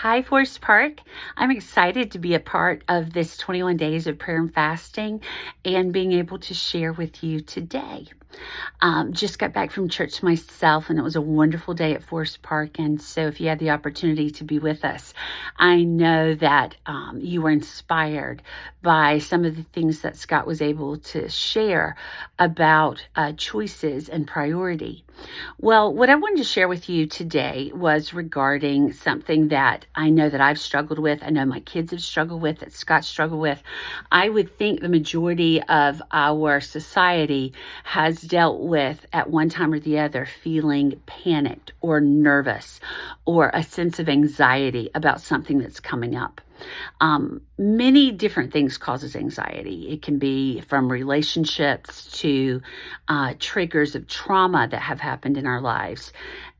Hi, Forest Park. I'm excited to be a part of this 21 days of prayer and fasting and being able to share with you today. Just got back from church myself, and it was a wonderful day at Forest Park. And so if you had the opportunity to be with us, I know that you were inspired by some of the things that Scott was able to share about choices and priority. Well, what I wanted to share with you today was regarding something that I know that I've struggled with. I know my kids have struggled with, that Scott struggled with. I would think the majority of our society has dealt with, at one time or the other, feeling panicked or nervous or a sense of anxiety about something that's coming up. Many different things causes anxiety. It can be from relationships to triggers of trauma that have happened in our lives.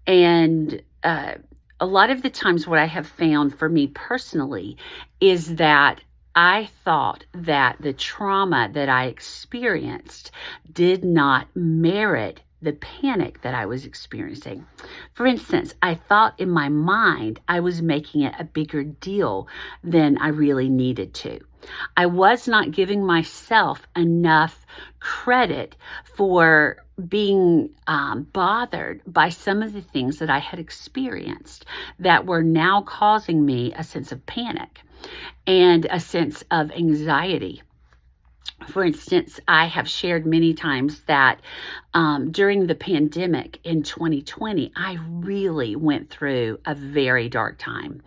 And a lot of the times what I have found for me personally is that I thought that the trauma that I experienced did not merit the panic that I was experiencing. For instance, I thought in my mind I was making it a bigger deal than I really needed to. I was not giving myself enough credit for being bothered by some of the things that I had experienced that were now causing me a sense of panic and a sense of anxiety. For instance, I have shared many times that during the pandemic in 2020, I really went through a very dark time.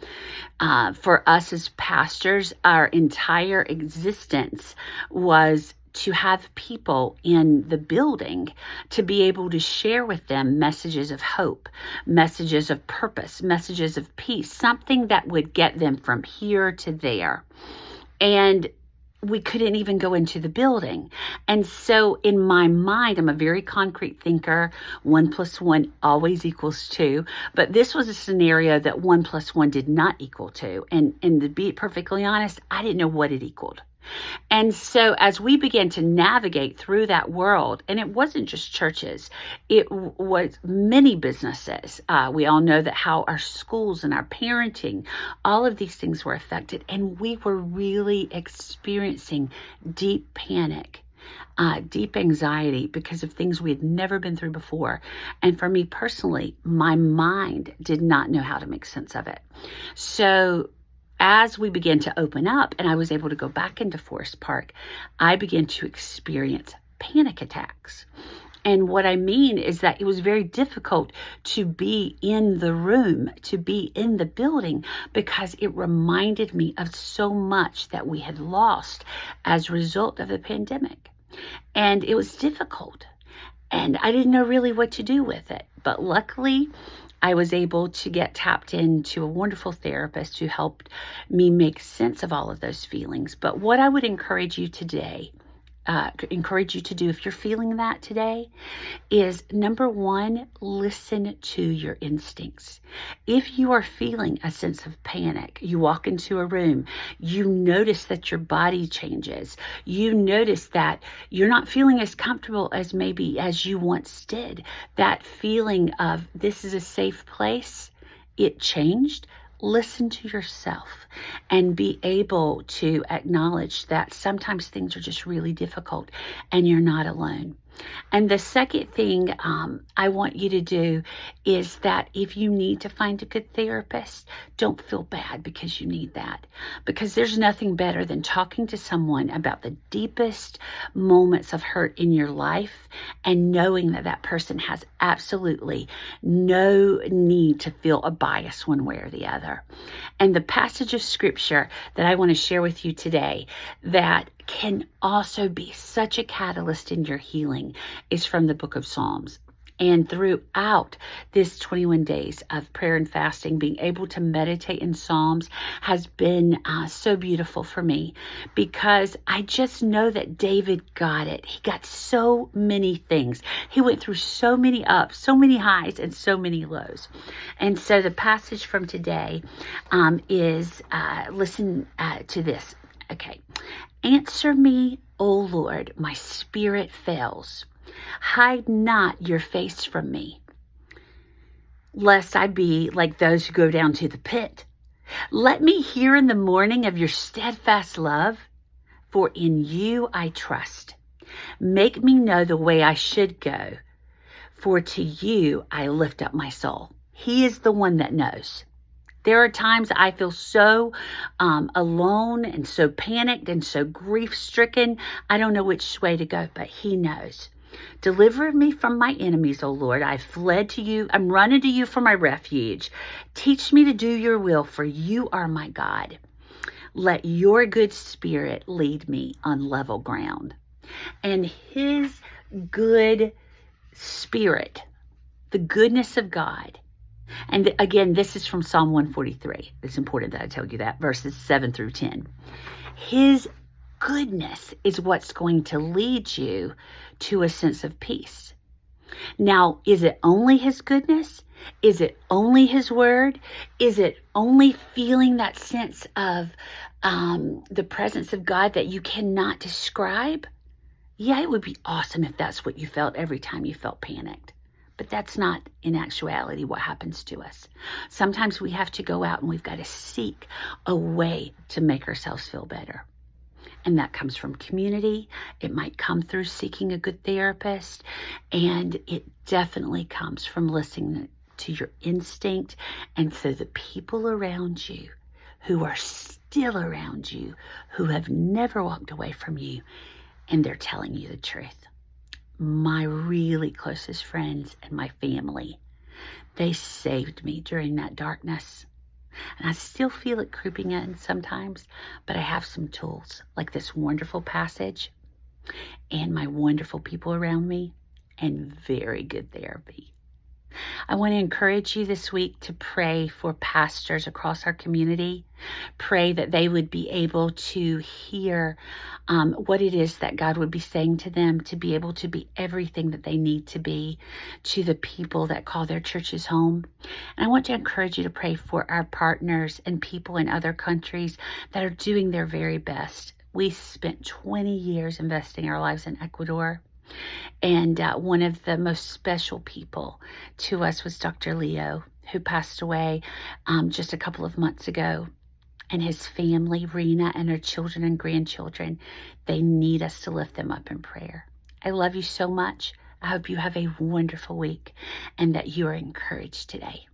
For us as pastors, our entire existence was to have people in the building to be able to share with them messages of hope, messages of purpose, messages of peace, something that would get them from here to there. And we couldn't even go into the building. And so in my mind, I'm a very concrete thinker. 1 + 1 always equals 2. But this was a scenario that 1 + 1 did not equal 2. And to be perfectly honest, I didn't know what it equaled. And so as we began to navigate through that world, and it wasn't just churches, it was many businesses. We all know that how our schools and our parenting, all of these things were affected. And we were really experiencing deep panic, deep anxiety because of things we had never been through before. And for me personally, my mind did not know how to make sense of it. So as we began to open up and I was able to go back into Forest Park, I began to experience panic attacks. And what I mean is that it was very difficult to be in the room, to be in the building, because it reminded me of so much that we had lost as a result of the pandemic. And it was difficult. And I didn't know really what to do with it. But luckily, I was able to get tapped into a wonderful therapist who helped me make sense of all of those feelings. But what I would encourage you to do if you're feeling that today is, number one, listen to your instincts. If you are feeling a sense of panic, you walk into a room, you notice that your body changes, you notice that you're not feeling as comfortable as maybe as you once did, that feeling of this is a safe place, it changed. Listen to yourself and be able to acknowledge that sometimes things are just really difficult and you're not alone. And the second thing I want you to do is that if you need to find a good therapist, don't feel bad because you need that. Because there's nothing better than talking to someone about the deepest moments of hurt in your life and knowing that that person has absolutely no need to feel a bias one way or the other. And the passage of scripture that I want to share with you today that can also be such a catalyst in your healing is from the book of Psalms. And throughout this 21 days of prayer and fasting, being able to meditate in Psalms has been so beautiful for me, because I just know that David got it. He got so many things. He went through so many ups, so many highs, and so many lows. And so the passage from today is, listen to this. Okay. Answer me, O Lord, my spirit fails. Hide not your face from me, lest I be like those who go down to the pit. Let me hear in the morning of your steadfast love, for in you I trust. Make me know the way I should go, for to you I lift up my soul. He is the one that knows. There are times I feel so alone and so panicked and so grief-stricken. I don't know which way to go, but he knows. Deliver me from my enemies, O Lord. I fled to you. I'm running to you for my refuge. Teach me to do your will, for you are my God. Let your good spirit lead me on level ground. And his good spirit, the goodness of God. And again, this is from Psalm 143. It's important that I tell you that, verses 7 through 10. His goodness is what's going to lead you to a sense of peace. Now, is it only his goodness? Is it only his word? Is it only feeling that sense of the presence of God that you cannot describe? Yeah, it would be awesome if that's what you felt every time you felt panicked. But that's not, in actuality, what happens to us. Sometimes we have to go out and we've got to seek a way to make ourselves feel better. And that comes from community. It might come through seeking a good therapist. And it definitely comes from listening to your instinct and to the people around you who are still around you, who have never walked away from you, and they're telling you the truth. My really closest friends and my family, they saved me during that darkness. And I still feel it creeping in sometimes, but I have some tools like this wonderful passage and my wonderful people around me and very good therapy. I want to encourage you this week to pray for pastors across our community. Pray that they would be able to hear what it is that God would be saying to them, to be able to be everything that they need to be to the people that call their churches home. And I want to encourage you to pray for our partners and people in other countries that are doing their very best. We spent 20 years investing our lives in Ecuador. And one of the most special people to us was Dr. Leo, who passed away just a couple of months ago. And his family, Rena, and her children and grandchildren, they need us to lift them up in prayer. I love you so much. I hope you have a wonderful week and that you are encouraged today.